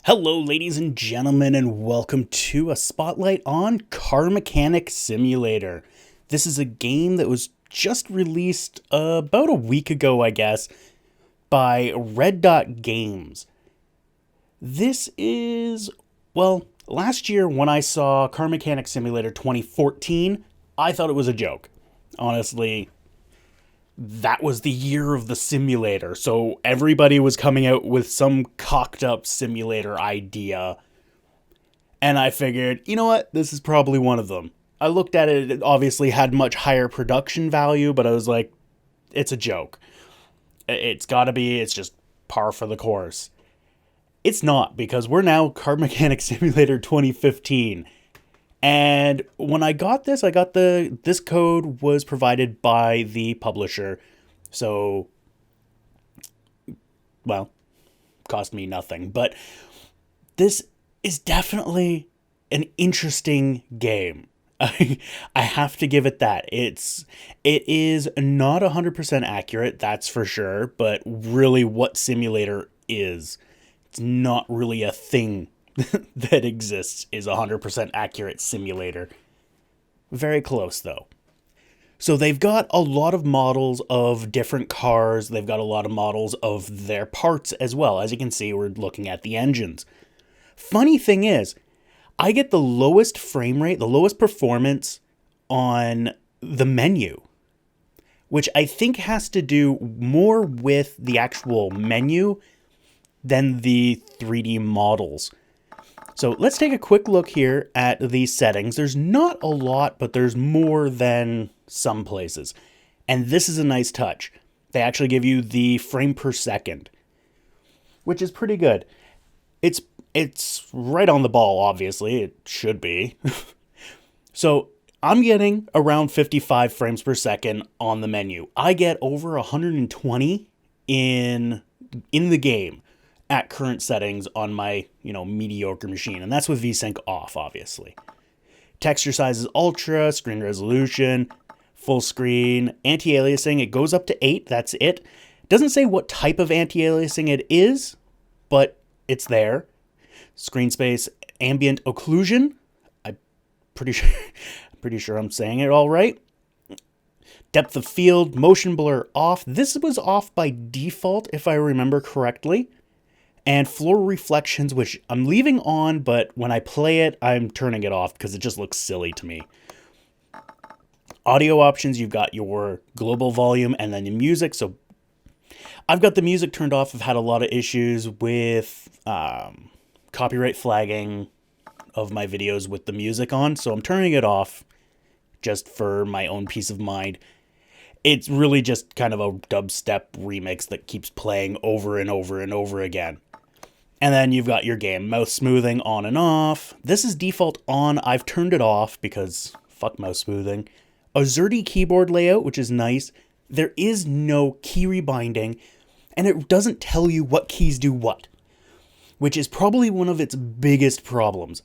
Hello, ladies and gentlemen, and welcome to a spotlight on Car Mechanic Simulator. This is a game that was just released about a week ago, I guess, by Red Dot Games. This is, well, last year when I saw Car Mechanic Simulator 2014, I thought it was a joke. Honestly, that was the year of the simulator, so everybody was coming out with some cocked up simulator idea. And I figured, you know what, this is probably one of them. I looked at it, it obviously had much higher production value, but I was like, it's a joke. It's gotta be, it's just par for the course. It's not, because we're now Car Mechanic Simulator 2015. And when I got this code was provided by the publisher. So, well, cost me nothing. But this is definitely an interesting game. I have to give it that. It is not 100% accurate, that's for sure. But really what simulator is, it's not really a thing that exists is 100% accurate simulator. Very close though. So they've got a lot of models of different cars. They've got a lot of models of their parts as well. As you can see, we're looking at the engines. Funny thing is, I get the lowest frame rate, the lowest performance on the menu, which I think has to do more with the actual menu than the 3D models. So let's take a quick look here at these settings. There's not a lot, but there's more than some places. And this is a nice touch. They actually give you the frame per second, which is pretty good. It's right on the ball, obviously. It should be. So I'm getting around 55 frames per second on the menu. I get over 120 in the game at current settings on my, mediocre machine. And that's with VSync off, obviously. Texture size is ultra, screen resolution, full screen, anti-aliasing, it goes up to 8, that's it. It doesn't say what type of anti-aliasing it is, but it's there. Screen space, ambient occlusion. I'm pretty sure I'm saying it all right. Depth of field, motion blur off. This was off by default, if I remember correctly. And floor reflections, which I'm leaving on, but when I play it, I'm turning it off because it just looks silly to me. Audio options, you've got your global volume and then the music. So I've got the music turned off. I've had a lot of issues with copyright flagging of my videos with the music on. So I'm turning it off just for my own peace of mind. It's really just kind of a dubstep remix that keeps playing over and over and over again. And then you've got your game. Mouse smoothing on and off. This is default on. I've turned it off because fuck mouse smoothing. A ZERTY keyboard layout, which is nice. There is no key rebinding, and it doesn't tell you what keys do what, which is probably one of its biggest problems.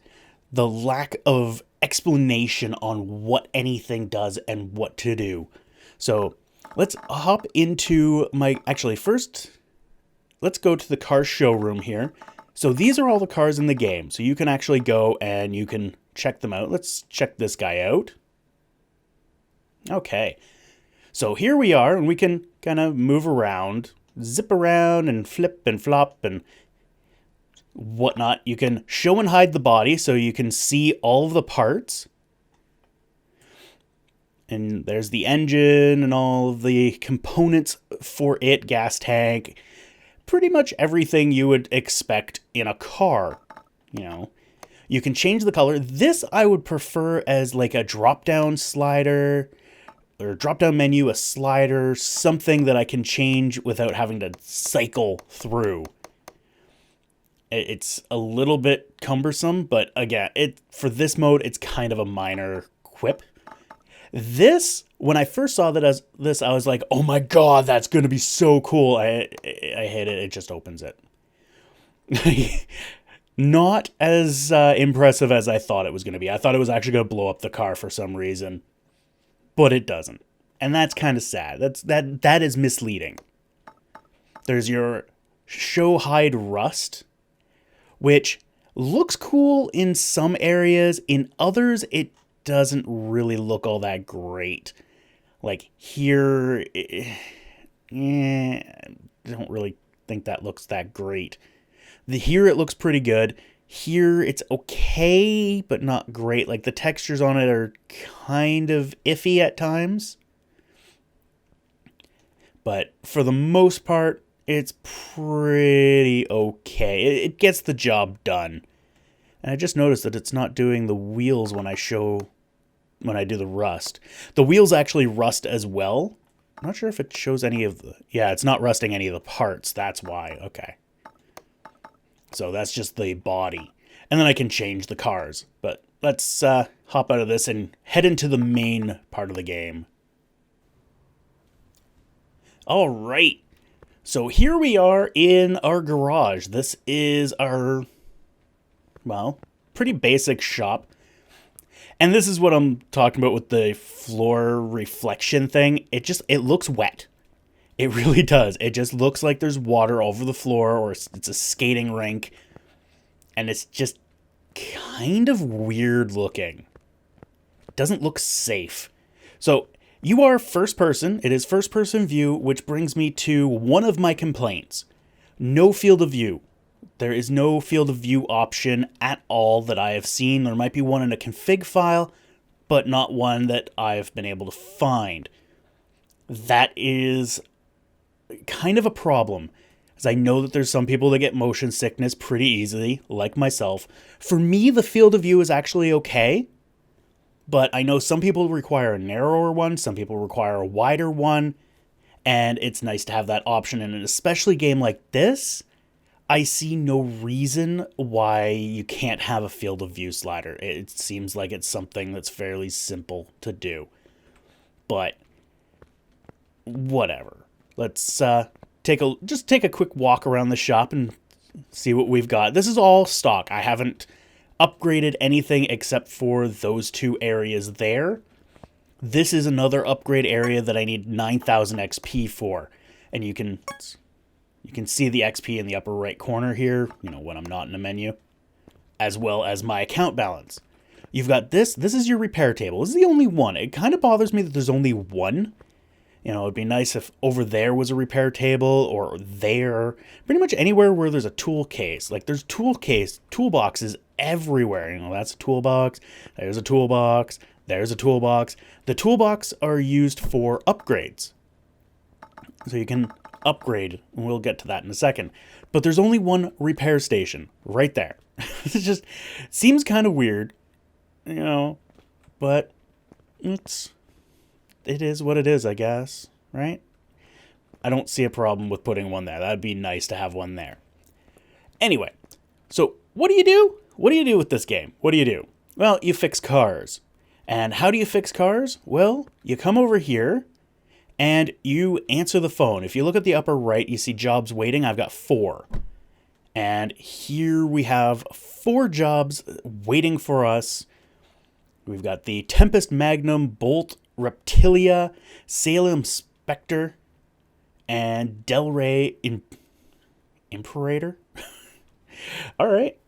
The lack of explanation on what anything does and what to do. So let's hop into first, let's go to the car showroom here. So these are all the cars in the game. So you can actually go and you can check them out. Let's check this guy out. Okay. So here we are, and we can kind of move around, zip around and flip and flop and whatnot. You can show and hide the body so you can see all of the parts. And there's the engine and all of the components for it, gas tank, pretty much everything you would expect in a car, You can change the color. This I would prefer as like a drop-down slider or drop-down menu, a slider, something that I can change without having to cycle through. It's a little bit cumbersome, but again, for this mode, it's kind of a minor quip. This, when I first saw I was like, oh my god, that's going to be so cool. I hit it, it just opens it. Not as impressive as I thought it was going to be. I thought it was actually going to blow up the car for some reason, but it doesn't. And that's kind of sad. That is misleading. There's your show hide rust, which looks cool in some areas. In others, it doesn't really look all that great. Like here, I don't really think that looks that great. Here it looks pretty good. Here it's okay, but not great. Like the textures on it are kind of iffy at times. But for the most part, it's pretty okay. It gets the job done. And I just noticed that it's not doing the wheels when I do the rust. The wheels actually rust as well. I'm not sure if it shows any of the... Yeah, it's not rusting any of the parts. That's why. Okay. So that's just the body. And then I can change the cars. But let's hop out of this and head into the main part of the game. All right. So here we are in our garage. This is our, well, pretty basic shop. And this is what I'm talking about with the floor reflection thing. It looks wet. It really does. It just looks like there's water over the floor, or it's a skating rink. And it's just kind of weird looking. It doesn't look safe. So you are first person. It is first person view, which brings me to one of my complaints. No field of view. There is no field of view option at all that I have seen. There might be one in a config file, but not one that I've been able to find. That is kind of a problem, as I know that there's some people that get motion sickness pretty easily, like myself. For me, the field of view is actually okay, but I know some people require a narrower one, some people require a wider one, and it's nice to have that option. And in an especially game like this, I see no reason why you can't have a field of view slider. It seems like it's something that's fairly simple to do. But whatever. Let's take a quick walk around the shop and see what we've got. This is all stock. I haven't upgraded anything except for those two areas there. This is another upgrade area that I need 9,000 XP for. And you can see the XP in the upper right corner here, when I'm not in a menu, as well as my account balance. You've got this. This is your repair table. This is the only one. It kind of bothers me that there's only one. It'd be nice if over there was a repair table, or there. Pretty much anywhere where there's a tool case. Like, there's toolboxes everywhere. That's a toolbox. There's a toolbox. There's a toolbox. The toolbox are used for upgrades. So you can upgrade, and we'll get to that in a second. But there's only one repair station right there. It just seems kind of weird, but it is what it is, I guess, right? I don't see a problem with putting one there. That'd be nice to have one there. Anyway, so what do you do? What do you do with this game? What do you do? Well, you fix cars. And how do you fix cars? Well, you come over here and you answer the phone. If you look at the upper right, you see jobs waiting. I've got 4. And here we have 4 jobs waiting for us. We've got the Tempest Magnum, Bolt, Reptilia, Salem Spectre, and Delray Imperator. All right.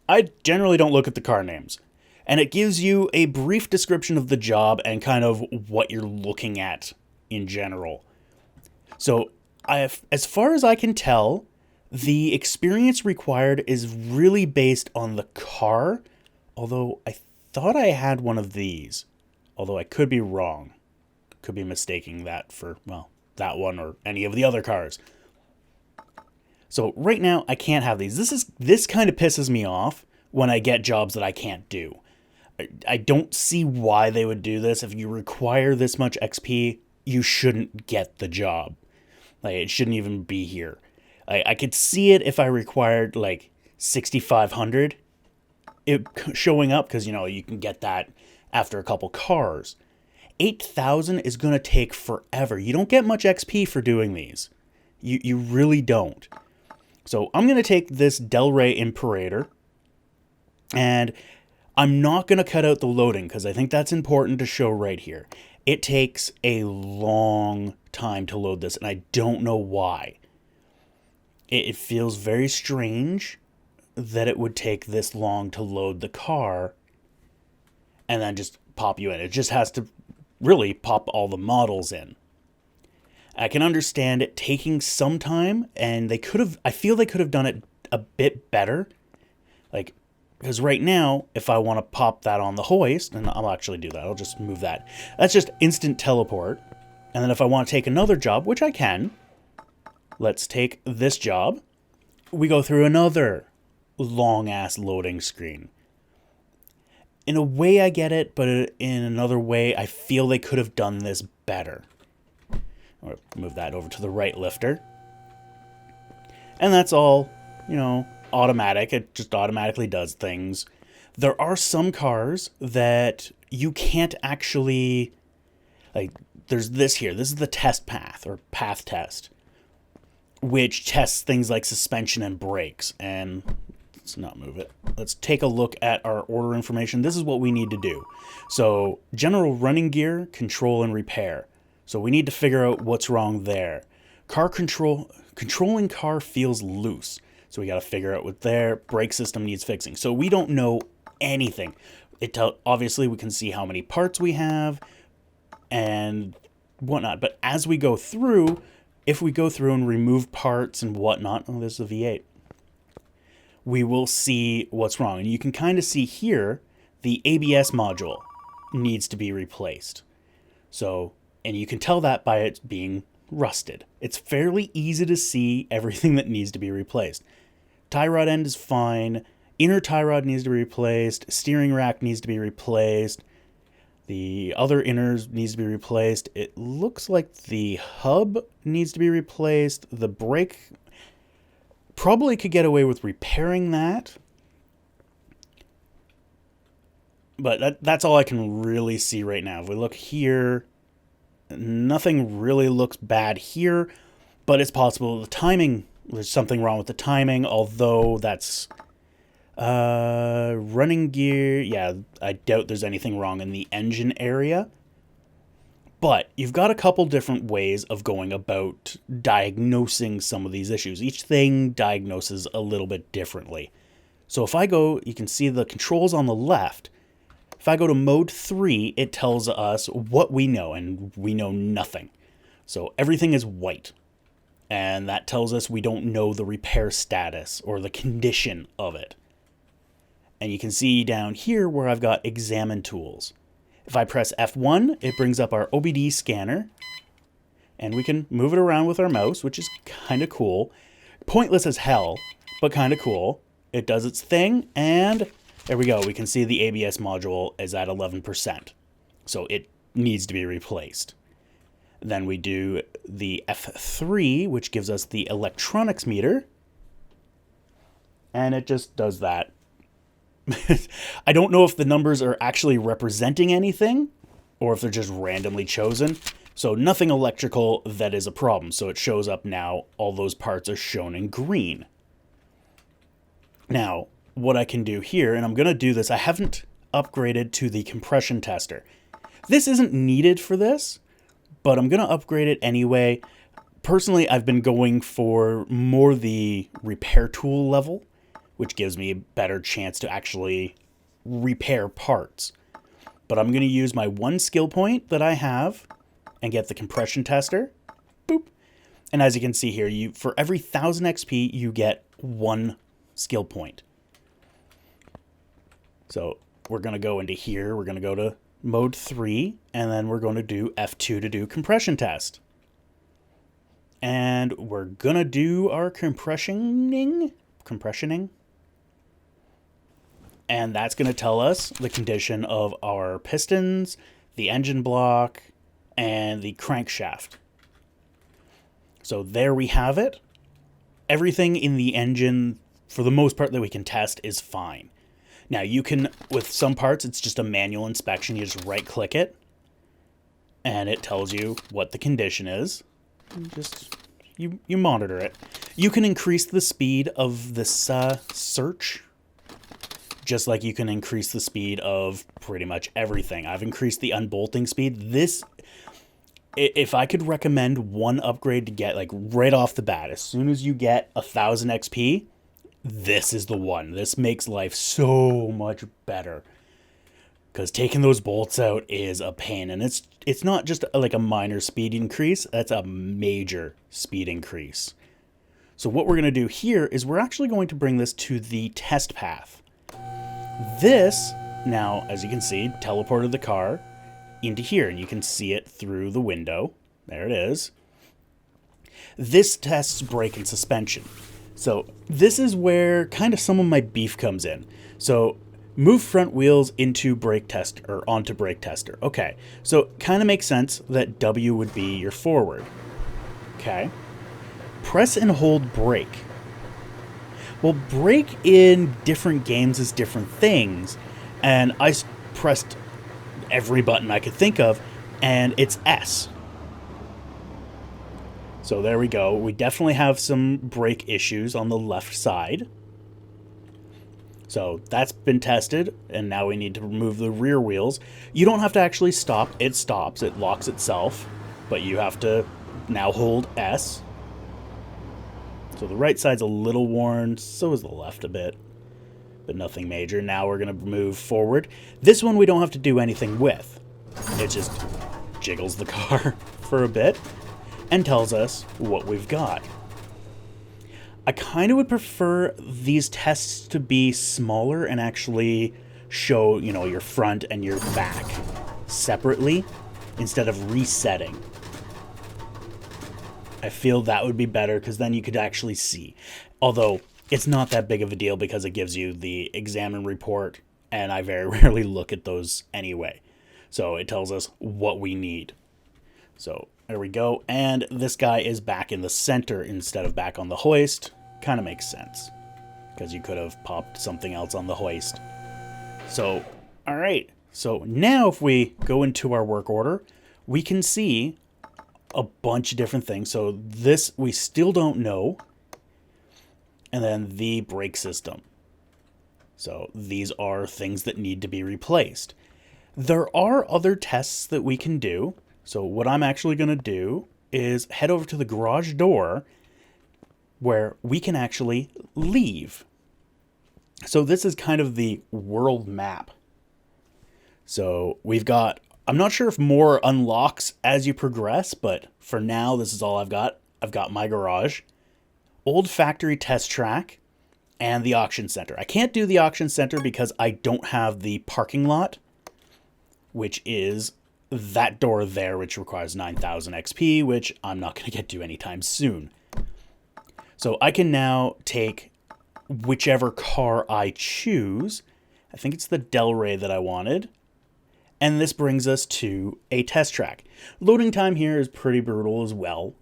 I generally don't look at the car names. And it gives you a brief description of the job and kind of what you're looking at in general. So, as far as I can tell, the experience required is really based on the car, although I thought I had one of these, although I could be wrong. Could be mistaking that for, that one or any of the other cars. So right now, I can't have these. This kind of pisses me off when I get jobs that I can't do. I don't see why they would do this. If you require this much XP, you shouldn't get the job. Like, it shouldn't even be here. I could see it if I required, 6,500 it showing up, because, you can get that after a couple cars. 8,000 is going to take forever. You don't get much XP for doing these. You really don't. So I'm going to take this Delray Imperator, and I'm not going to cut out the loading, because I think that's important to show right here. It takes a long time to load this, and I don't know why. it feels very strange that it would take this long to load the car and then just pop you in. It just has to really pop all the models in. I can understand it taking some time, and I feel they could have done it a bit better. Like, because right now, if I want to pop that on the hoist, and I'll actually do that, I'll just move that. That's just instant teleport. And then if I want to take another job, which I can, let's take this job. We go through another long-ass loading screen. In a way, I get it, but in another way, I feel they could have done this better. Or move that over to the right lifter. And that's all, automatic. It just automatically does things. There are some cars that you can't actually, like, there's this here. This is the test path, or path test, which tests things like suspension and brakes. And let's not move it. Let's take a look at our order information. This is what we need to do. So, general running gear, control, and repair. So we need to figure out what's wrong there. Controlling car feels loose. So we got to figure out what there. Brake system needs fixing. So we don't know anything. Obviously we can see how many parts we have and whatnot. But as we go through, if we go through and remove parts and whatnot, oh, there's the V8, we will see what's wrong. And you can kind of see here, the ABS module needs to be replaced. So, and you can tell that by it being rusted. It's fairly easy to see everything that needs to be replaced. Tie rod end is fine. Inner tie rod needs to be replaced. Steering rack needs to be replaced. The other inners needs to be replaced. It looks like the hub needs to be replaced. The brake probably could get away with repairing that. But that's all I can really see right now. If we look here, nothing really looks bad here, but it's possible the timing, there's something wrong with the timing, although that's running gear. Yeah, I doubt there's anything wrong in the engine area. But you've got a couple different ways of going about diagnosing some of these issues. Each thing diagnoses a little bit differently. So if I go, you can see the controls on the left. If I go to mode 3, it tells us what we know, and we know nothing. So everything is white. And that tells us we don't know the repair status or the condition of it. And you can see down here where I've got examine tools. If I press F1, it brings up our OBD scanner. And we can move it around with our mouse, which is kind of cool. Pointless as hell, but kind of cool. It does its thing, and there we go. We can see the ABS module is at 11%. So it needs to be replaced. Then we do the F3, which gives us the electronics meter. And it just does that. I don't know if the numbers are actually representing anything or if they're just randomly chosen. So nothing electrical that is a problem. So it shows up now. All those parts are shown in green. Now, what I can do here, and I'm going to do this, I haven't upgraded to the compression tester. This isn't needed for this, but I'm going to upgrade it anyway. Personally, I've been going for more the repair tool level, which gives me a better chance to actually repair parts. But I'm going to use my one skill point that I have and get the compression tester. Boop. And as you can see here, for every 1000 XP, you get one skill point. So we're going to go into here. We're going to go to mode 3, and then we're going to do F2 to do compression test. And we're going to do our compressioning. And that's going to tell us the condition of our pistons, the engine block, and the crankshaft. So there we have it. Everything in the engine, for the most part that we can test, is fine. Now you can, with some parts, it's just a manual inspection. You just right click it and it tells you what the condition is. You monitor it. You can increase the speed of this search, just like you can increase the speed of pretty much everything. I've increased the unbolting speed. This if I could recommend one upgrade to get, like, right off the bat, as soon as you get 1,000 XP, this is the one. This makes life so much better. Because taking those bolts out is a pain. And it's not just like a minor speed increase. That's a major speed increase. So what we're going to do here is we're actually going to bring this to the test path. This, now, as you can see, teleported the car into here. And you can see it through the window. There it is. This tests brake and suspension. So this is where kind of some of my beef comes in. So move front wheels into brake test or onto brake tester. Okay, so kind of makes sense that W would be your forward. Okay, press and hold brake. Well, brake in different games is different things, and I pressed every button I could think of, and it's S. So there we go. We definitely have some brake issues on the left side. So that's been tested, and now we need to remove the rear wheels. You don't have to actually stop. It stops. It locks itself. But you have to now hold S. So the right side's a little worn. So is the left a bit. But nothing major. Now we're going to move forward. This one we don't have to do anything with. It just jiggles the car for a bit and tells us what we've got. I kind of would prefer these tests to be smaller and actually show, you know, your front and your back separately instead of resetting. I feel that would be better because then you could actually see. Although it's not that big of a deal because it gives you the exam and report, and I very rarely look at those anyway. So it tells us what we need. So there we go. And this guy is back in the center instead of back on the hoist. Kind of makes sense because you could have popped something else on the hoist. So, all right. So now if we go into our work order, we can see a bunch of different things. So this we still don't know. And then the brake system. So these are things that need to be replaced. There are other tests that we can do. So what I'm actually going to do is head over to the garage door where we can actually leave. So this is kind of the world map. So we've got, I'm not sure if more unlocks as you progress, but for now, this is all I've got. I've got my garage, old factory test track, and the auction center. I can't do the auction center because I don't have the parking lot, which is that door there, which requires 9,000 XP, which I'm not going to get to anytime soon. So I can now take whichever car I choose. I think it's the Del Rey that I wanted. And this brings us to a test track. Loading time here is pretty brutal as well.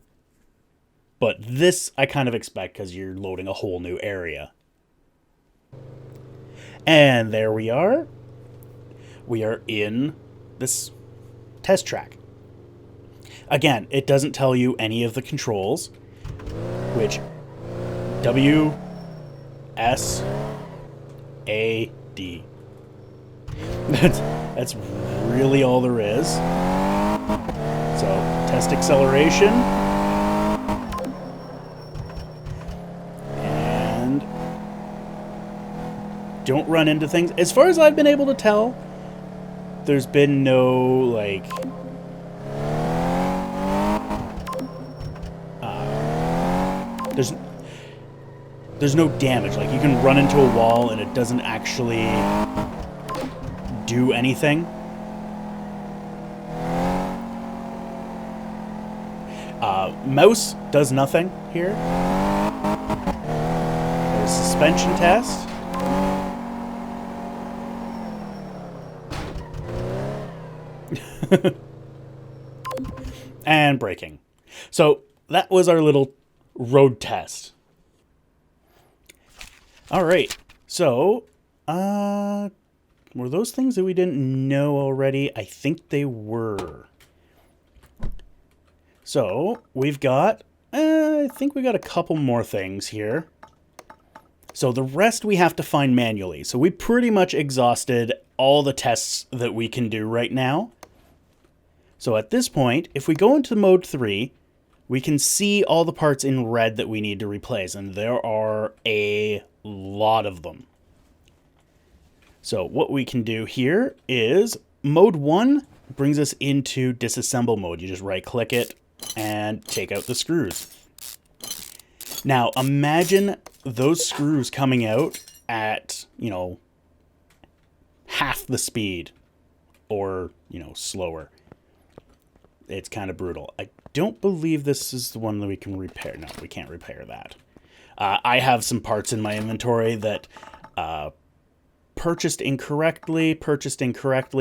But this I kind of expect because you're loading a whole new area. And there we are. We are in this test track. Again, it doesn't tell you any of the controls, which W, S, A, D. That's really all there is. So, test acceleration. And don't run into things. As far as I've been able to tell, there's been no, like, there's no damage. Like, you can run into a wall and it doesn't actually do anything. Mouse does nothing here. There's suspension test. And braking. So that was our little road test. All right. So, were those things that we didn't know already? I think they were. So, we've got, I think we got a couple more things here. So the rest we have to find manually. So we pretty much exhausted all the tests that we can do right now. So at this point, if we go into mode 3, we can see all the parts in red that we need to replace, and there are a lot of them. So what we can do here is mode 1 brings us into disassemble mode. You just right click it and take out the screws. Now imagine those screws coming out at, half the speed or, slower. It's kind of brutal. I don't believe this is the one that we can repair. No, we can't repair that. I have some parts in my inventory that purchased incorrectly,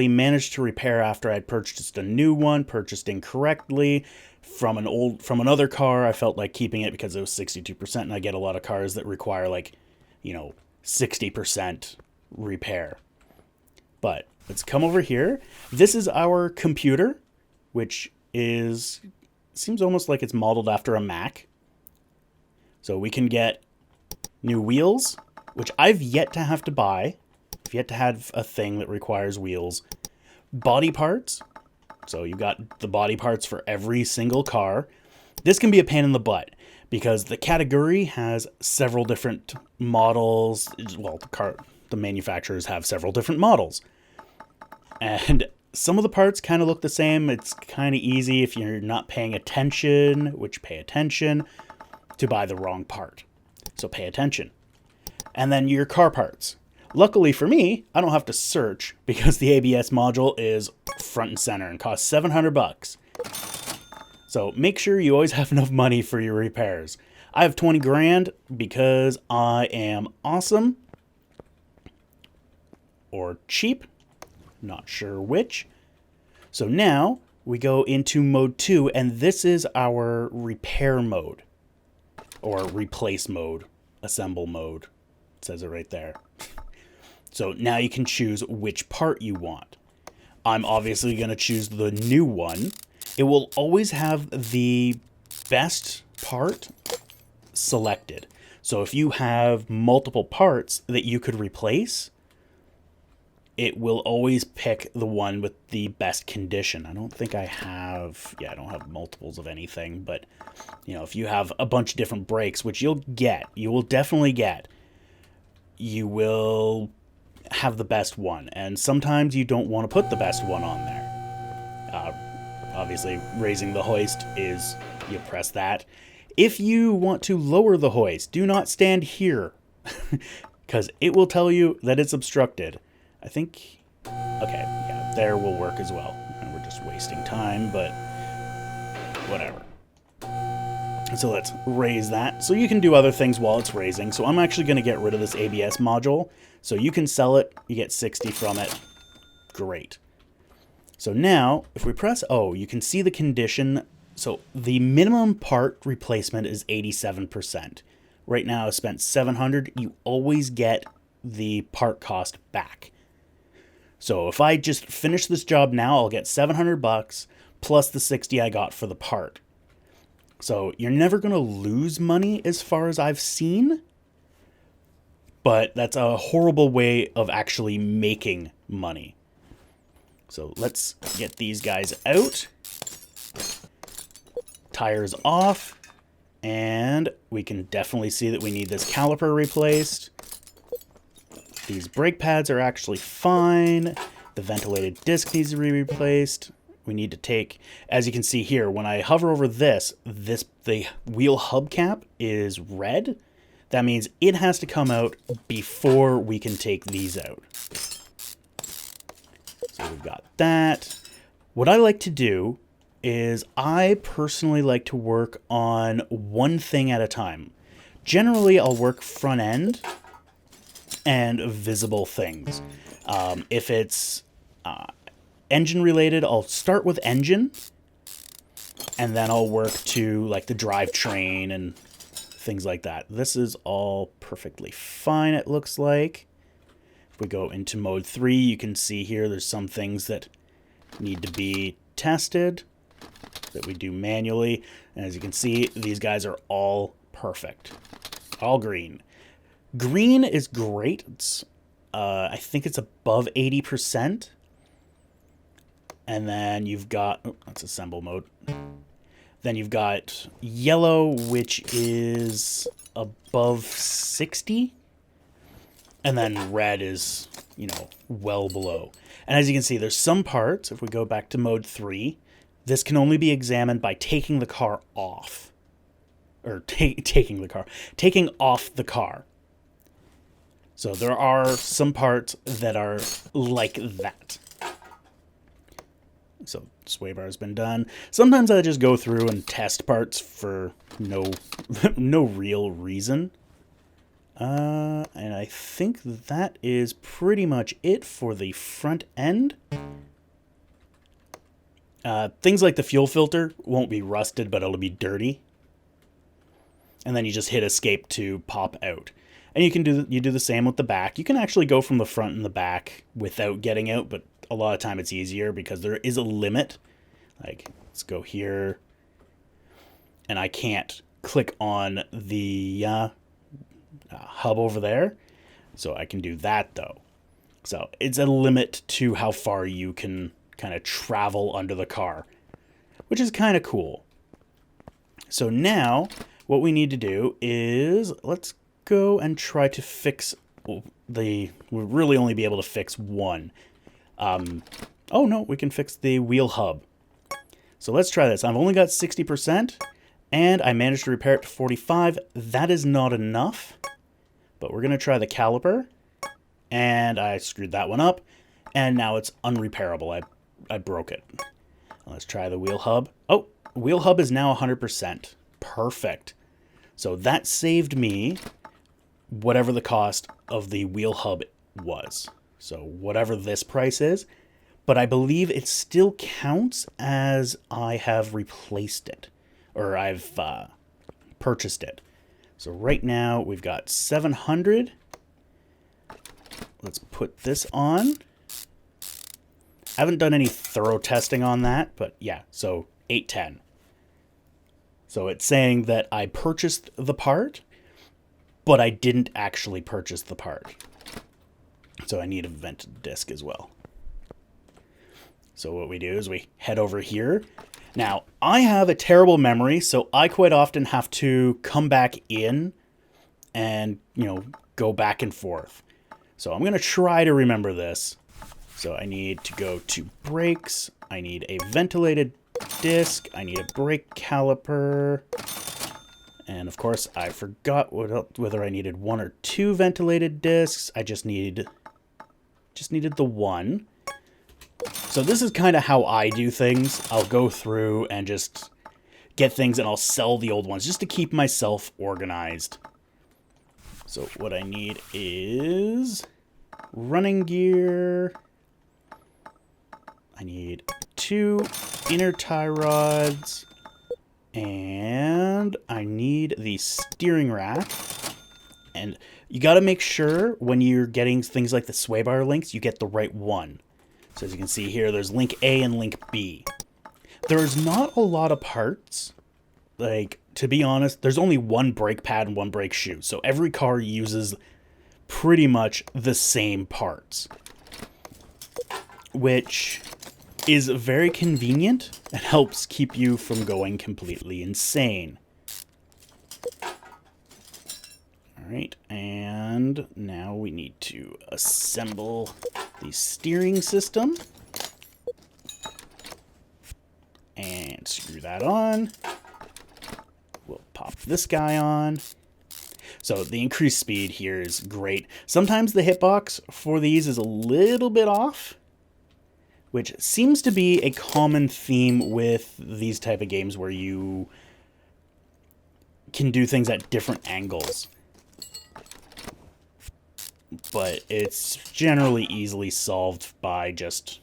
managed to repair after I'd purchased a new one, purchased incorrectly from another car. I felt like keeping it because it was 62%, and I get a lot of cars that require 60% repair. But let's come over here. This is our computer, which seems almost like it's modeled after a Mac. So we can get new wheels, which I've yet to have to buy. I've yet to have a thing that requires wheels. Body parts. So you've got the body parts for every single car. This can be a pain in the butt because the category has several different models. Well, the manufacturers have several different models. And some of the parts kind of look the same. It's kind of easy if you're not paying attention, which pay attention, to buy the wrong part. So pay attention. And then your car parts. Luckily for me, I don't have to search because the ABS module is front and center and costs $700. So make sure you always have enough money for your repairs. I have 20 grand because I am awesome or cheap. Not sure which. So now we go into mode 2, and this is our repair mode or replace mode, assemble mode. It says it right there. So now you can choose which part you want. I'm obviously going to choose the new one. It will always have the best part selected. So if you have multiple parts that you could replace, it will always pick the one with the best condition. I don't think I have multiples of anything, but if you have a bunch of different brakes, which you will definitely get, you will have the best one. And sometimes you don't want to put the best one on there. Obviously, raising the hoist is, you press that. If you want to lower the hoist, do not stand here because it will tell you that it's obstructed. I think, okay, yeah, there will work as well. And we're just wasting time, but whatever. So let's raise that. So you can do other things while it's raising. So I'm actually going to get rid of this ABS module. So you can sell it. You get 60 from it. Great. So now, if we press O, you can see the condition. So the minimum part replacement is 87%. Right now I spent $700. You always get the part cost back. So if I just finish this job now, I'll get $700 plus the 60 I got for the part. So you're never going to lose money as far as I've seen, but that's a horrible way of actually making money. So let's get these guys out. Tires off, and we can definitely see that we need this caliper replaced. These brake pads are actually fine. The ventilated disc needs to be replaced. We need to take, as you can see here, when I hover over the wheel hubcap is red. That means it has to come out before we can take these out. So we've got that. What I like to do is I personally like to work on one thing at a time. Generally, I'll work front end and visible things. If it's engine related, I'll start with engine, and then I'll work to like the drivetrain and things like that. This is all perfectly fine, it looks like. If we go into mode 3, you can see here there's some things that need to be tested that we do manually. And as you can see, these guys are all perfect. All green. Green is great. It's, I think it's above 80%. And then you've got, oh, that's assemble mode. Then you've got yellow, which is above 60. And then red is, you know, well below. And as you can see, there's some parts, if we go back to mode 3, this can only be examined by taking the car off. Or taking off the car. So there are some parts that are like that. So sway bar has been done. Sometimes I just go through and test parts for no real reason. And I think that is pretty much it for the front end. Things like the fuel filter won't be rusted, but it'll be dirty. And then you just hit escape to pop out. And you do the same with the back. You can actually go from the front and the back without getting out, but a lot of time it's easier because there is a limit. Like, let's go here. And I can't click on the hub over there. So I can do that, though. So it's a limit to how far you can kind of travel under the car, which is kind of cool. So now what we need to do is let's go and try to fix we'll really only be able to fix one. Oh no, we can fix the wheel hub. So let's try this. I've only got 60% and I managed to repair it to 45. That is not enough, but we're going to try the caliper, and I screwed that one up and now it's unrepairable. I broke it. Let's try the wheel hub. Oh, wheel hub is now 100%. Perfect. So that saved me whatever the cost of the wheel hub was. So whatever this price is, but I believe it still counts as I have replaced it, or I've purchased it. So right now we've got 700. Let's put this on. I haven't done any thorough testing on that, but yeah, so 810. So it's saying that I purchased the part, but I didn't actually purchase the part. So I need a vented disc as well. So what we do is we head over here. Now, I have a terrible memory, so I quite often have to come back in and, you know, go back and forth. So I'm going to try to remember this. So I need to go to brakes. I need a ventilated disc. I need a brake caliper. And of course, I forgot whether I needed one or two ventilated discs. I just needed the one. So this is kind of how I do things. I'll go through and just get things and I'll sell the old ones just to keep myself organized. So what I need is running gear. I need 2 inner tie rods. And I need the steering rack. And you got to make sure when you're getting things like the sway bar links, you get the right one. So as you can see here, there's link A and link B. There's not a lot of parts. Like, to be honest, there's only one brake pad and one brake shoe. So every car uses pretty much the same parts, which is very convenient and helps keep you from going completely insane. Alright, and now we need to assemble the steering system. And screw that on. We'll pop this guy on. So the increased speed here is great. Sometimes the hitbox for these is a little bit off, which seems to be a common theme with these type of games where you can do things at different angles. But it's generally easily solved by just,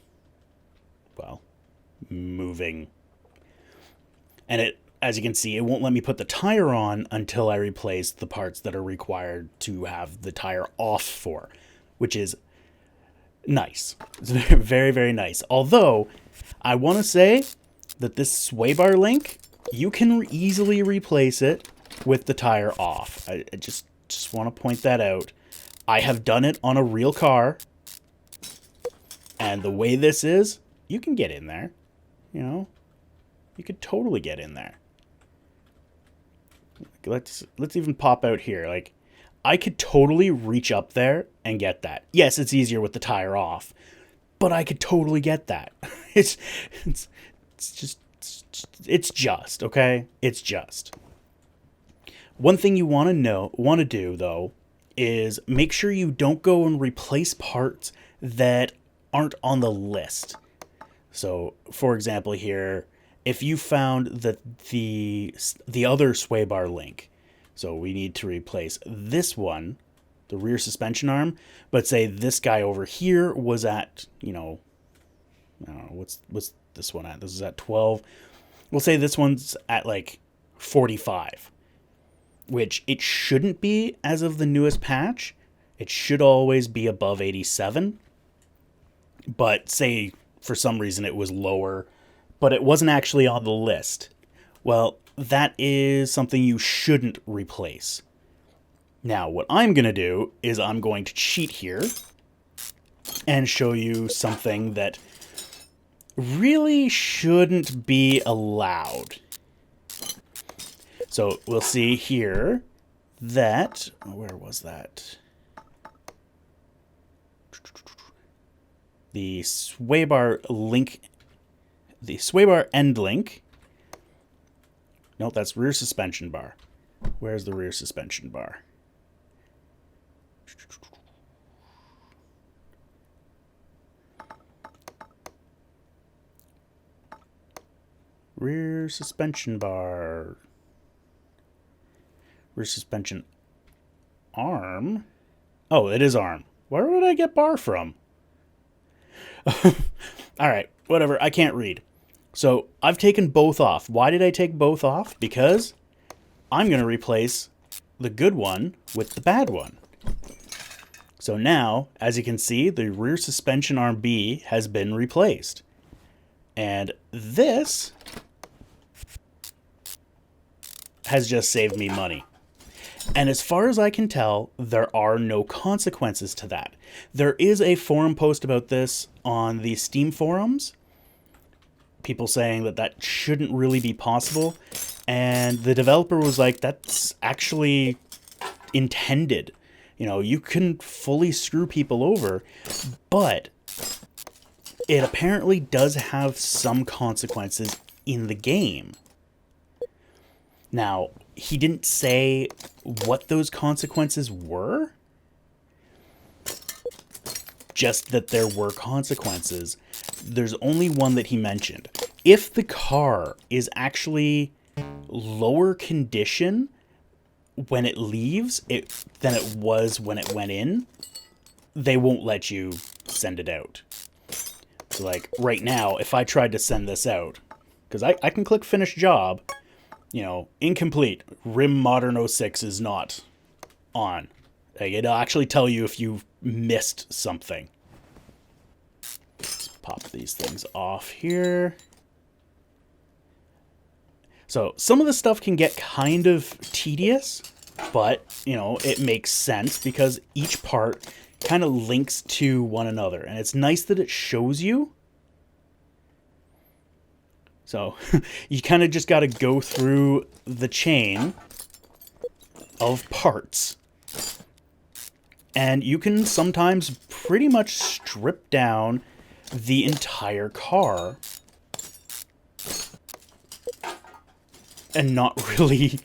well, moving. And it, as you can see, it won't let me put the tire on until I replace the parts that are required to have the tire off for, which is nice. It's very, very nice. Although, I want to say that this sway bar link, you can easily replace it with the tire off. I just want to point that out. I have done it on a real car, and the way this is, you can get in there. You know, you could totally get in there. Let's even pop out here. Like, I could totally reach up there and get that. Yes, it's easier with the tire off, but I could totally get that. It's just okay. It's just. One thing you want to do though, is make sure you don't go and replace parts that aren't on the list. So, for example, here, if you found that the other sway bar link, so we need to replace this one, the rear suspension arm, but say this guy over here was at, you know, I don't know, what's this one at? This is at 12. We'll say this one's at like 45, which it shouldn't be as of the newest patch. It should always be above 87. But say for some reason it was lower, but it wasn't actually on the list. Well, that is something you shouldn't replace. Now, what I'm going to do is I'm going to cheat here and show you something that really shouldn't be allowed. So we'll see here that, where was that? The sway bar link, the sway bar end link. Nope, that's rear suspension bar. Where's the rear suspension bar? Rear suspension bar. Rear suspension arm. Oh, it is arm. Where would I get bar from? All right, whatever. I can't read. So I've taken both off. Why did I take both off? Because I'm going to replace the good one with the bad one. So now, as you can see, the rear suspension arm B has been replaced. And this has just saved me money. And as far as I can tell, there are no consequences to that. There is a forum post about this on the Steam forums. People saying that that shouldn't really be possible. And the developer was like, that's actually intended. You know, you can fully screw people over, but it apparently does have some consequences in the game. Now, he didn't say what those consequences were. Just that there were consequences. There's only one that he mentioned. If the car is actually lower condition when it leaves than it was when it went in, they won't let you send it out. So like right now, if I tried to send this out, because I can click finish job, you know, incomplete, RIM Modern 06 is not on. Like, it'll actually tell you if you missed something. Let's pop these things off here. So some of the stuff can get kind of tedious, but, you know, it makes sense because each part kind of links to one another. And it's nice that it shows you. So you kind of just got to go through the chain of parts. And you can sometimes pretty much strip down the entire car and not really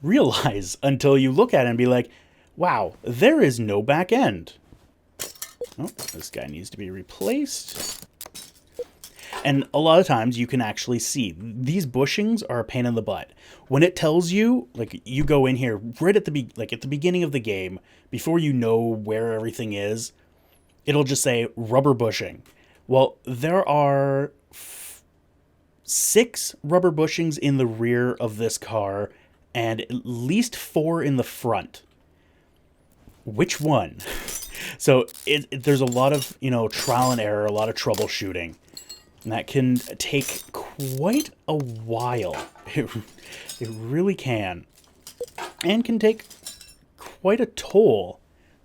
realize until you look at it and be like, wow, there is no back end. Oh, this guy needs to be replaced. And a lot of times you can actually see these bushings are a pain in the butt. When it tells you, like, you go in here right at the at the beginning of the game, before you know where everything is, it'll just say rubber bushing. Well, there are 6 rubber bushings in the rear of this car and at least 4 in the front. Which one? So there's a lot of, you know, trial and error, a lot of troubleshooting. And that can take quite a while. It really can. And can take quite a toll.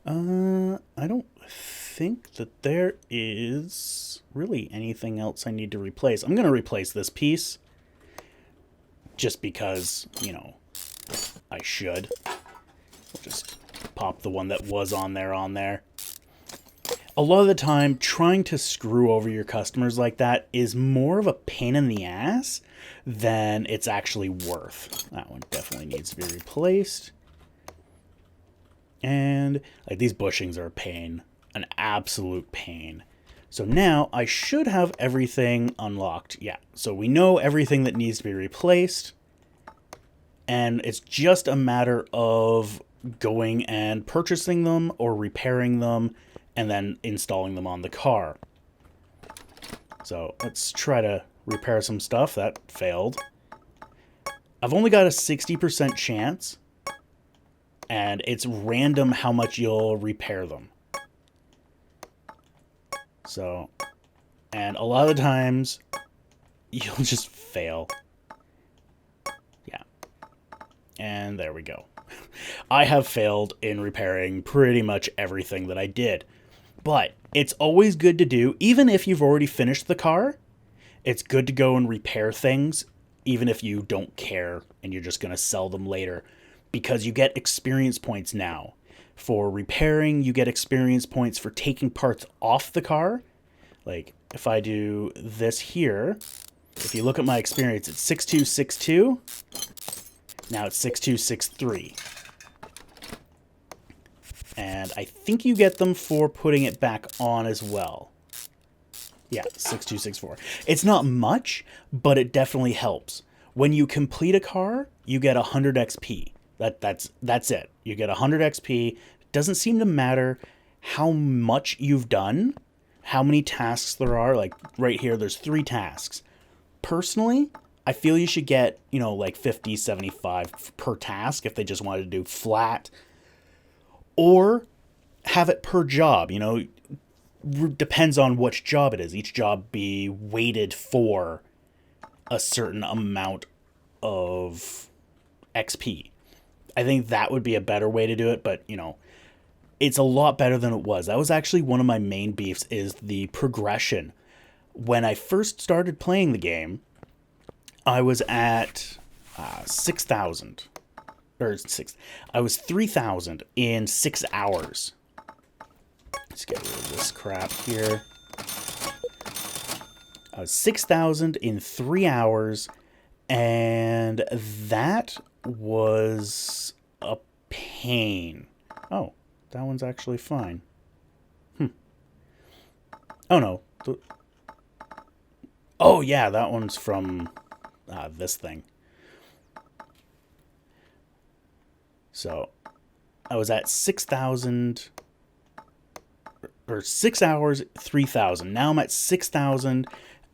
I don't think that there is really anything else I need to replace. I'm going to replace this piece just because, you know, I should. We'll just pop the one that was on there. A lot of the time, trying to screw over your customers like that is more of a pain in the ass than it's actually worth. That one definitely needs to be replaced. And like these bushings are a pain, an absolute pain. So now I should have everything unlocked. Yeah, so we know everything that needs to be replaced. And it's just a matter of going and purchasing them or repairing them and then installing them on the car. So let's try to repair some stuff. That failed. I've only got a 60% chance, and it's random how much you'll repair them. So, and a lot of the times, you'll just fail. Yeah. And there we go. I have failed in repairing pretty much everything that I did. But it's always good to do, even if you've already finished the car, it's good to go and repair things, even if you don't care and you're just going to sell them later, because you get experience points now. For repairing, you get experience points for taking parts off the car. Like, if I do this here, if you look at my experience, it's 6262. Now it's 6263. And I think you get them for putting it back on as well. Yeah, 6264. It's not much, but it definitely helps. When you complete a car, you get 100 XP. That's it. You get 100 XP. It doesn't seem to matter how much you've done, how many tasks there are. Like right here, there's 3 tasks. Personally, I feel you should get, you know, like 50, 75 per task if they just wanted to do flat. Or have it per job, you know, depends on which job it is. Each job be weighted for a certain amount of XP. I think that would be a better way to do it, but, you know, it's a lot better than it was. That was actually one of my main beefs, is the progression. When I first started playing the game, I was at 6,000. I was 3,000 in 6 hours. Let's get rid of this crap here. I was 6,000 in 3 hours, and that was a pain. Oh, that one's actually fine. Oh, no. Oh, yeah, that one's from this thing. So, I was at 6,000, or 6 hours, 3,000. Now I'm at 6,000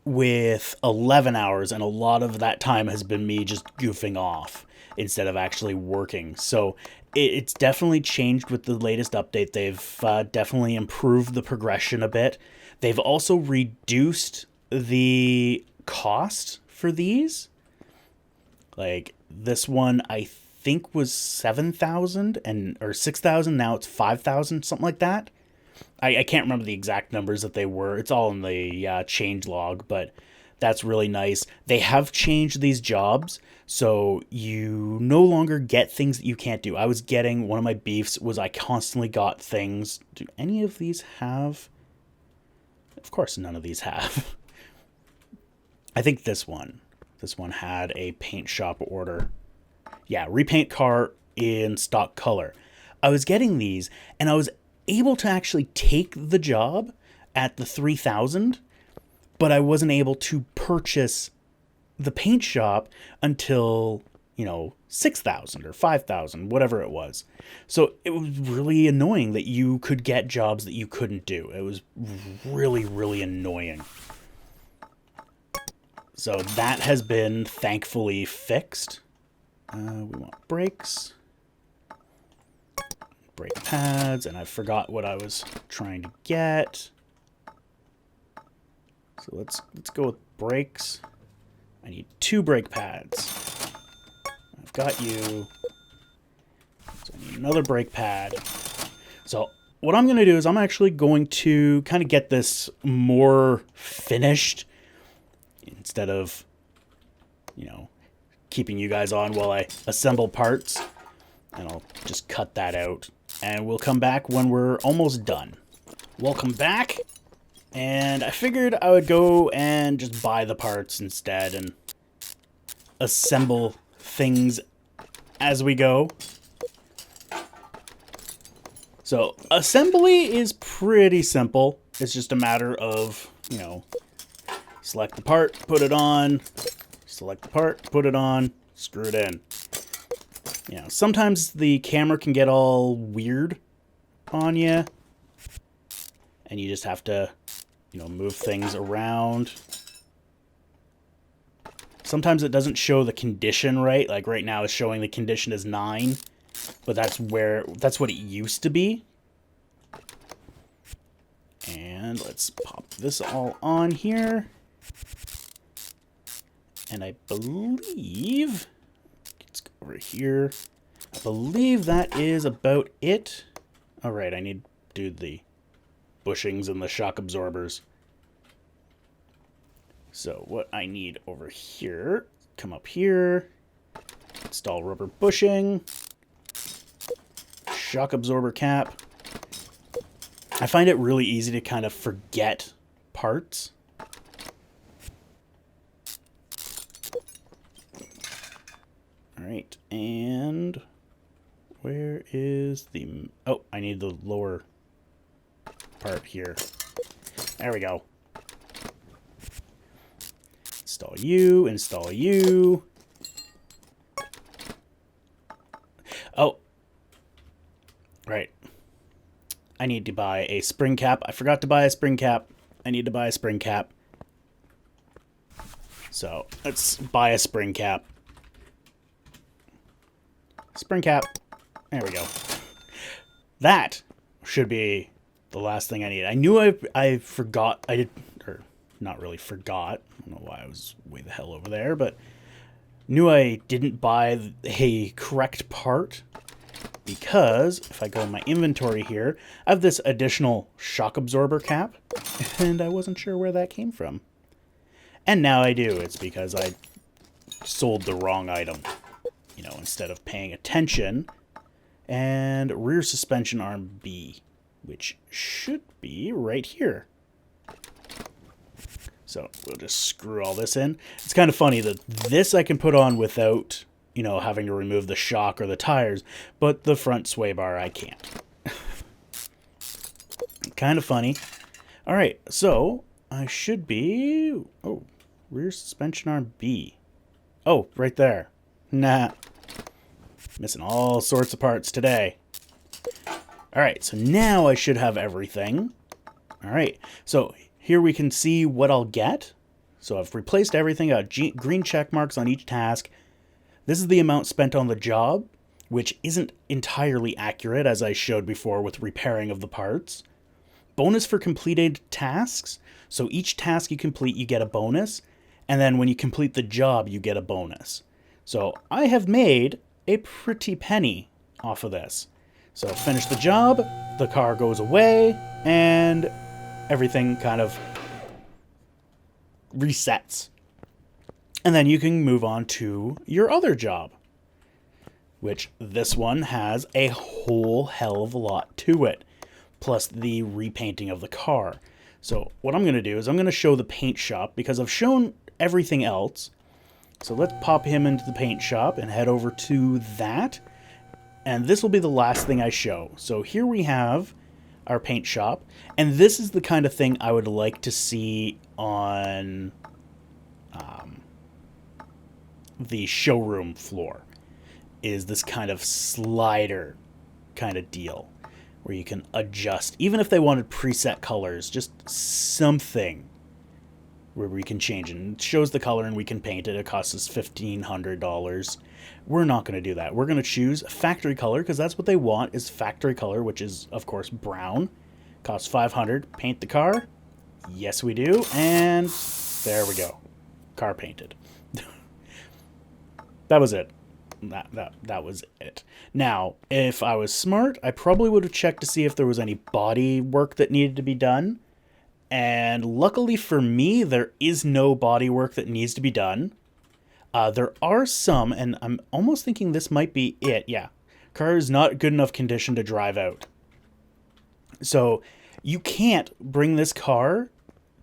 with 11 hours, and a lot of that time has been me just goofing off instead of actually working. So, it's definitely changed with the latest update. They've definitely improved the progression a bit. They've also reduced the cost for these. Like, this one, I think was 7,000 or 6,000. Now it's 5,000, something like that. I can't remember the exact numbers that they were. It's all in the change log, but that's really nice. They have changed these jobs, so you no longer get things that you can't do. I was getting, one of my beefs was I constantly got things. Do any of these have? Of course none of these have. I think this one had a paint shop order. Yeah, repaint car in stock color. I was getting these, and I was able to actually take the job at the 3,000, but I wasn't able to purchase the paint shop until, 6,000 or 5,000, whatever it was. So it was really annoying that you could get jobs that you couldn't do. It was really, really annoying. So that has been thankfully fixed. We want brakes, brake pads, and I forgot what I was trying to get. So let's go with brakes. I need 2 brake pads. I've got you. So I need another brake pad. So what I'm going to do is I'm actually going to kind of get this more finished instead of, you know, keeping you guys on while I assemble parts. And I'll just cut that out. And we'll come back when we're almost done. Welcome back. And I figured I would go and just buy the parts instead and assemble things as we go. So assembly is pretty simple. It's just a matter of, you know, select the part, put it on, select the part, put it on, screw it in. You know, sometimes the camera can get all weird on you, and you just have to, you know, move things around. Sometimes it doesn't show the condition right. Like right now it's showing the condition as 9, but that's what it used to be. And let's pop this all on here. And I believe, let's go over here. I believe that is about it. All right, I need to do the bushings and the shock absorbers. So what I need over here, come up here, install rubber bushing, shock absorber cap. I find it really easy to kind of forget parts. All right, and where is the... Oh, I need the lower part here. There we go. Install you, install you. Oh. Right. I need to buy a spring cap. I forgot to buy a spring cap. I need to buy a spring cap. So, let's buy a spring cap. Spring cap. There we go. That should be the last thing I need. I knew I forgot. I did, or not really forgot. I don't know why I was way the hell over there, but knew I didn't buy a correct part because if I go in my inventory here, I have this additional shock absorber cap, and I wasn't sure where that came from. And now I do. It's because I sold the wrong item, you know, instead of paying attention. And rear suspension arm B, which should be right here. So we'll just screw all this in. It's kind of funny that this I can put on without, you know, having to remove the shock or the tires, but the front sway bar I can't. Kind of funny. All right, so I should be... Oh, rear suspension arm B. Oh, right there. Nah. Missing all sorts of parts today. All right, so now I should have everything. All right, so here we can see what I'll get. So I've replaced everything, got green check marks on each task. This is the amount spent on the job, which isn't entirely accurate, as I showed before with repairing of the parts. Bonus for completed tasks. So each task you complete, you get a bonus. And then when you complete the job, you get a bonus. So I have made a pretty penny off of this. So finish the job, the car goes away, and everything kind of resets. And then you can move on to your other job, which this one has a whole hell of a lot to it, plus the repainting of the car. So what I'm going to do is I'm going to show the paint shop because I've shown everything else. So let's pop him into the paint shop and head over to that. And this will be the last thing I show. So here we have our paint shop. And this is the kind of thing I would like to see on the showroom floor. Is this kind of slider kind of deal where you can adjust. Even if they wanted preset colors, just something where we can change it. And it shows the color and we can paint it. It costs us $1,500. We're not going to do that. We're going to choose factory color because that's what they want is factory color, which is, of course, brown. Costs $500. Paint the car. Yes, we do. And there we go. Car painted. That was it. That was it. Now, if I was smart, I probably would have checked to see if there was any body work that needed to be done. And luckily for me, there is no body work that needs to be done. There are some, and I'm almost thinking this might be it. Yeah, car is not good enough condition to drive out. So you can't bring this car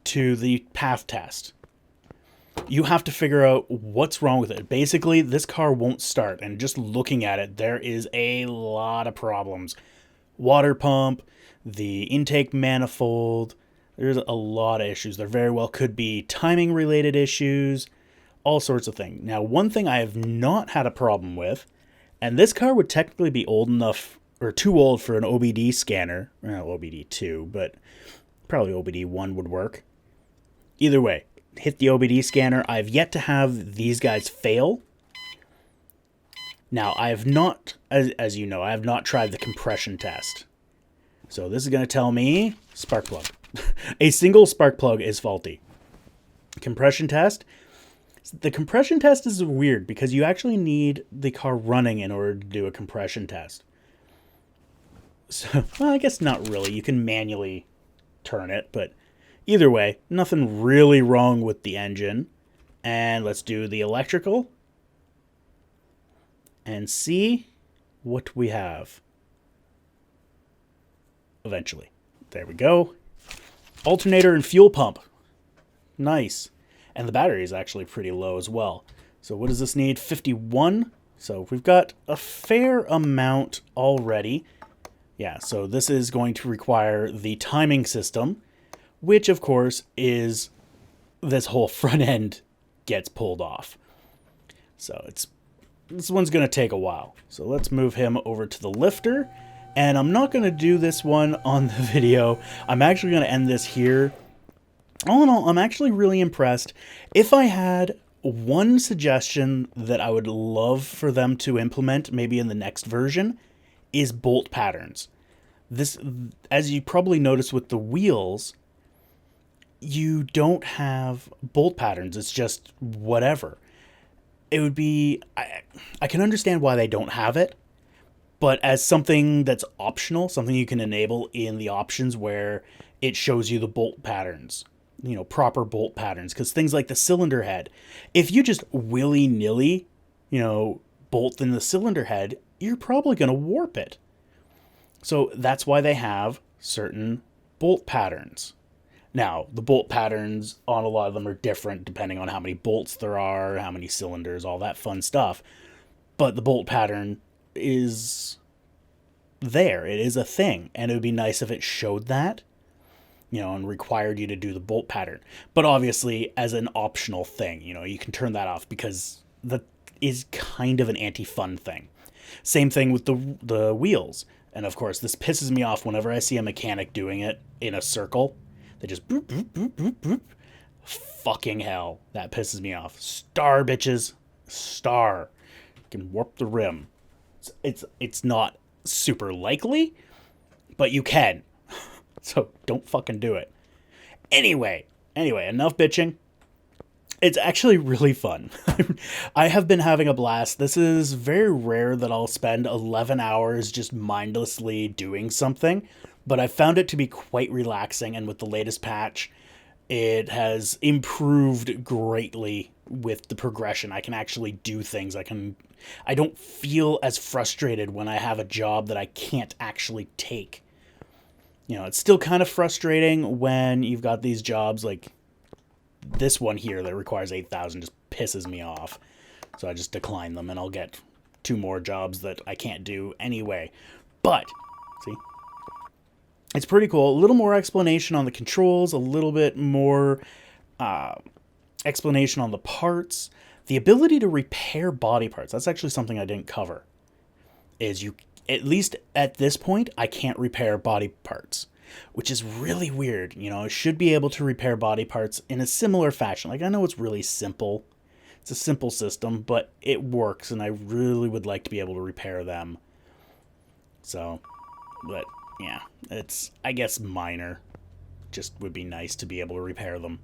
to the path test. You have to figure out what's wrong with it. Basically, this car won't start, and just looking at it, there is a lot of problems. Water pump, the intake manifold, there's a lot of issues. There very well could be timing related issues, all sorts of things. Now, one thing I have not had a problem with, and this car would technically be old enough, or too old for an OBD scanner, well, OBD2, but probably OBD1 would work. Either way, hit the OBD scanner. I've yet to have these guys fail. Now, I have not, as you know, I have not tried the compression test. So this is going to tell me spark plug. A single spark plug is faulty. Compression test. The compression test is weird because you actually need the car running in order to do a compression test. So, well, I guess not really. You can manually turn it, but either way, nothing really wrong with the engine. And let's do the electrical and see what we have. Eventually. There we go. Alternator and fuel pump. Nice. And the battery is actually pretty low as well. So what does this need? 51. So we've got a fair amount already. Yeah, so this is going to require the timing system, which of course is this whole front end gets pulled off. So this one's going to take a while. So let's move him over to the lifter. And I'm not going to do this one on the video. I'm actually going to end this here. All in all, I'm actually really impressed. If I had one suggestion that I would love for them to implement, maybe in the next version, is bolt patterns. This, as you probably noticed with the wheels, you don't have bolt patterns. It's just whatever. It would be... I can understand why they don't have it, but as something that's optional, something you can enable in the options where it shows you the bolt patterns, you know, proper bolt patterns. Because things like the cylinder head, if you just willy-nilly, you know, bolt in the cylinder head, you're probably going to warp it. So that's why they have certain bolt patterns. Now, the bolt patterns on a lot of them are different depending on how many bolts there are, how many cylinders, all that fun stuff. But the bolt pattern is there. It is a thing. And it would be nice if it showed that, you know, and required you to do the bolt pattern. But obviously, as an optional thing, you know, you can turn that off because that is kind of an anti-fun thing. Same thing with the wheels. And of course, this pisses me off whenever I see a mechanic doing it in a circle. They just boop, boop, boop, boop, boop. Fucking hell. That pisses me off. Star, bitches. Star. You can warp the rim. It's not super likely, but you can. So don't fucking do it. Anyway, enough bitching. It's actually really fun. I have been having a blast. This is very rare that I'll spend 11 hours just mindlessly doing something, but I found it to be quite relaxing, and with the latest patch, it has improved greatly with the progression. I can actually do things. I don't feel as frustrated when I have a job that I can't actually take. You know, it's still kind of frustrating when you've got these jobs like this one here that requires 8,000 just pisses me off. So I just decline them and I'll get 2 more jobs that I can't do anyway. But, see, it's pretty cool. A little more explanation on the controls, a little bit more explanation on the parts. The ability to repair body parts, that's actually something I didn't cover. Is you, at least at this point, I can't repair body parts, which is really weird. You know, I should be able to repair body parts in a similar fashion. Like, I know it's really simple. It's a simple system, but it works, and I really would like to be able to repair them. So, but, yeah, it's, I guess, minor. Just would be nice to be able to repair them,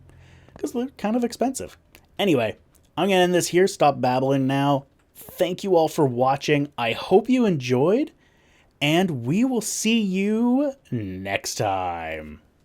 because they're kind of expensive. Anyway, I'm going to end this here. Stop babbling now. thank you all for watching. I hope you enjoyed, and we will see you next time.